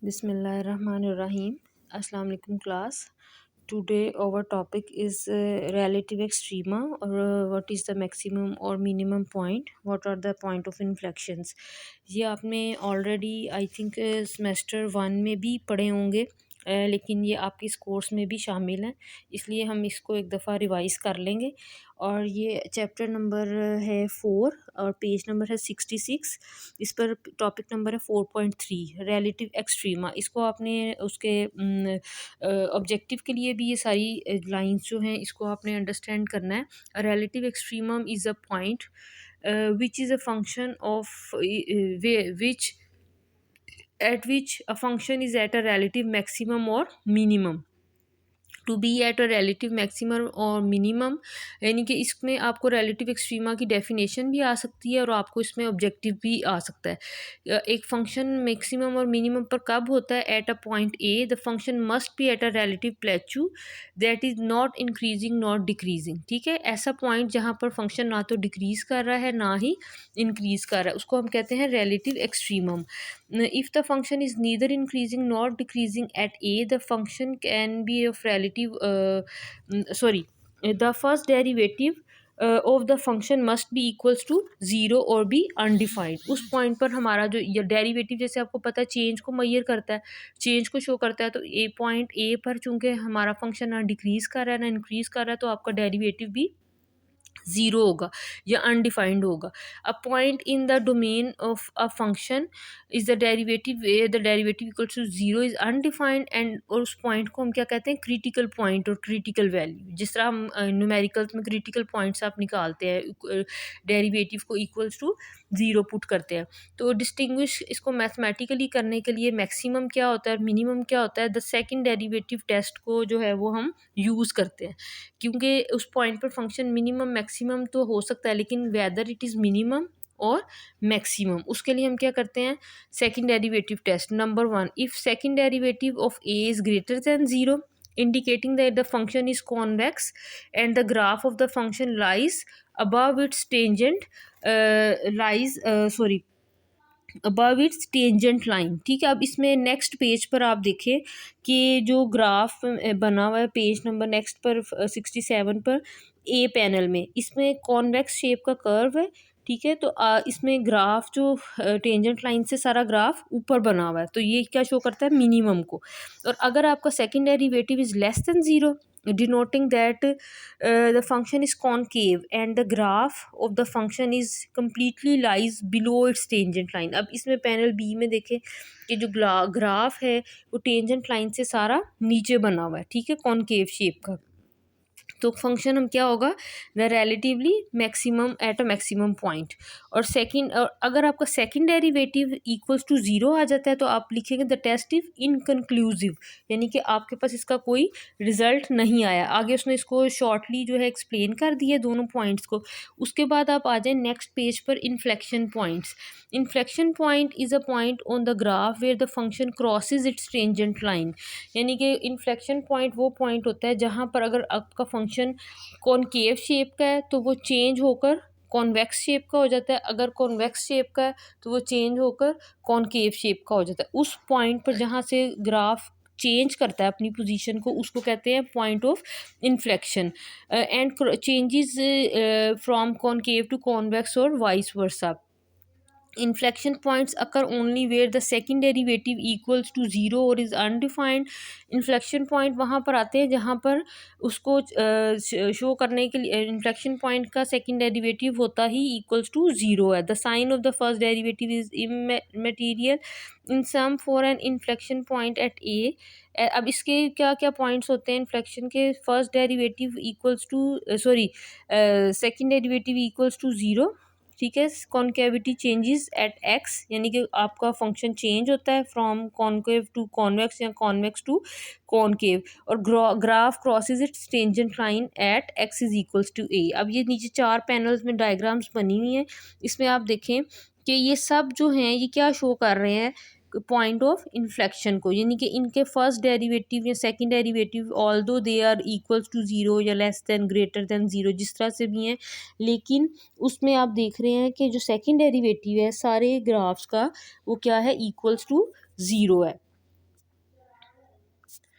Bismillahirrahmanirrahim. Assalamu alaikum class. Today our topic is relative extrema or what is the maximum or minimum point. What are the point of inflections? ये आपने already I think semester 1 में भी पढ़े होंगे लेकिन ये आपके इस कोर्स में भी शामिल हैं, इसलिए हम इसको एक दफ़ा रिवाइज़ कर लेंगे। और ये चैप्टर नंबर है 4 और पेज नंबर है 66। इस पर टॉपिक नंबर है 4.3 रिलेटिव एक्सट्रीमा। इसको आपने उसके ऑब्जेक्टिव के लिए भी ये सारी लाइंस जो हैं इसको आपने अंडरस्टैंड करना है। Relative extremum is a point which is a function of which at which a function is at a relative maximum or minimum। To be at a relative maximum और मिनिमम, यानी कि इसमें आपको रिलेटिव एक्सट्रीमा की definition भी आ सकती है और आपको इसमें ऑब्जेक्टिव भी आ सकता है। एक फंक्शन मैक्सिमम और मिनिमम पर कब होता है? At a point A the function must be at a relative plateau that is not increasing not decreasing. ठीक है, ऐसा पॉइंट जहाँ पर फंक्शन ना तो डिक्रीज़ कर रहा है ना ही इंक्रीज़ कर रहा है, उसको हम कहते हैं relative extremum. If the function is neither increasing nor decreasing at a, the function can be of relative the first derivative of the function must be equals to zero और be undefined। उस point पर हमारा जो derivative, जैसे आपको पता है change को मैयर करता है, चेंज को शो करता है, तो ए पॉइंट ए पर चूंकि हमारा फंक्शन ना डिक्रीज़ कर रहा है ना इंक्रीज़ कर रहा है, तो आपका डेरिवेटिव भी ज़ीरो होगा या अनडिफाइंड होगा। A point in the domain of a function is the derivative the derivative equal to zero is undefined and, और उस पॉइंट को हम क्या कहते हैं? क्रिटिकल पॉइंट और क्रिटिकल वैल्यू। जिस तरह हम न्यूमेरिकल्स में क्रिटिकल पॉइंट्स आप निकालते हैं, डेरिवेटिव को इक्वल्स टू ज़ीरो पुट करते हैं। तो डिस्टिंग्विश इसको मैथमेटिकली करने के लिए मैक्सिमम क्या होता है और मिनिमम क्या होता है, द सेकेंड डेरिवेटिव टेस्ट को जो है वो हम यूज़ करते हैं, क्योंकि उस पॉइंट पर फंक्शन मिनिमम मैक्सिमम तो हो सकता है, लेकिन वेदर इट इज़ मिनिमम और मैक्सिमम, उसके लिए हम क्या करते हैं? Second derivative test. Number 1, if second derivative of a is greater than zero indicating that the function is convex and the graph of the function lies above its tangent lies sorry above it's tangent line. ठीक है, अब इसमें next page पर आप देखें कि जो graph बना हुआ है पेज नंबर नेक्स्ट पर 67 पर ए पैनल में, इसमें कॉन्वेक्स शेप का कर्व है। ठीक है, तो इसमें ग्राफ जो टेंजेंट लाइन से सारा ग्राफ ऊपर बना हुआ है, तो ये क्या शो करता है? मिनिमम को। और अगर आपका second derivative is less than zero, denoting that the function is concave and the graph of the function is completely lies below its tangent line। अब इसमें पैनल बी में देखें कि जो ग्राफ है वो टेंजेंट लाइन से सारा नीचे बना हुआ है। ठीक है, कॉनकेव शेप का, तो फंक्शन हम क्या होगा? The relatively maximum at a maximum point. और सेकंड, और अगर आपका second derivative equals to zero आ जाता है तो आप लिखेंगे द टेस्ट इज इनकन्क्लूसिव, यानी कि आपके पास इसका कोई रिजल्ट नहीं आया। आगे उसने इसको शॉर्टली जो है एक्सप्लेन कर दिया दोनों पॉइंट्स को। उसके बाद आप आ जाए नेक्स्ट पेज पर inflection points. Inflection point is a point on the graph where the function crosses its tangent line, यानी कि इन्फ्लेक्शन पॉइंट वो पॉइंट होता है जहाँ पर अगर आपका फंक्शन कॉनकेव शेप का है तो वो चेंज होकर कॉन्वेक्स शेप का हो जाता है, अगर कॉन्वेक्स शेप का है तो वो चेंज होकर कॉनकेव शेप का हो जाता है। उस पॉइंट पर जहाँ से ग्राफ चेंज करता है अपनी पोजीशन को, उसको कहते हैं point of inflection. And changes from concave to convex और vice versa. Inflection points occur only where the second derivative equals to zero और is undefined। इन्फ्लेक्शन पॉइंट वहाँ पर आते हैं जहाँ पर उसको शो करने के लिए इन्फ्लेक्शन पॉइंट का सेकंड डेरिवेटिव होता ही इक्वल्स टू ज़ीरो है। The sign of the first derivative is immaterial in some for an inflection point at a. अब इसके क्या क्या पॉइंट्स होते हैं इन्फ्लेक्शन के? First derivative equals to second derivative equals to zero. ठीक है, कॉन्केविटी चेंजेस एट एक्स, यानी कि आपका फंक्शन चेंज होता है फ्रॉम कॉन्केव टू कॉन्वेक्स या कॉन्वेक्स टू कॉनकेव। और graph crosses its tangent line at x is equals to a. अब ये नीचे चार पैनल्स में डायग्राम्स बनी हुई हैं, इसमें आप देखें कि ये सब जो हैं ये क्या शो कर रहे हैं? पॉइंट ऑफ इन्फ्लेक्शन को, यानी कि इनके फर्स्ट डेरिवेटिव या second derivative although they are equals to zero या less than greater than zero, जिस तरह से भी हैं, लेकिन उसमें आप देख रहे हैं कि जो सेकंड डेरिवेटिव है सारे ग्राफ्स का वो क्या है? इक्वल्स टू ज़ीरो है।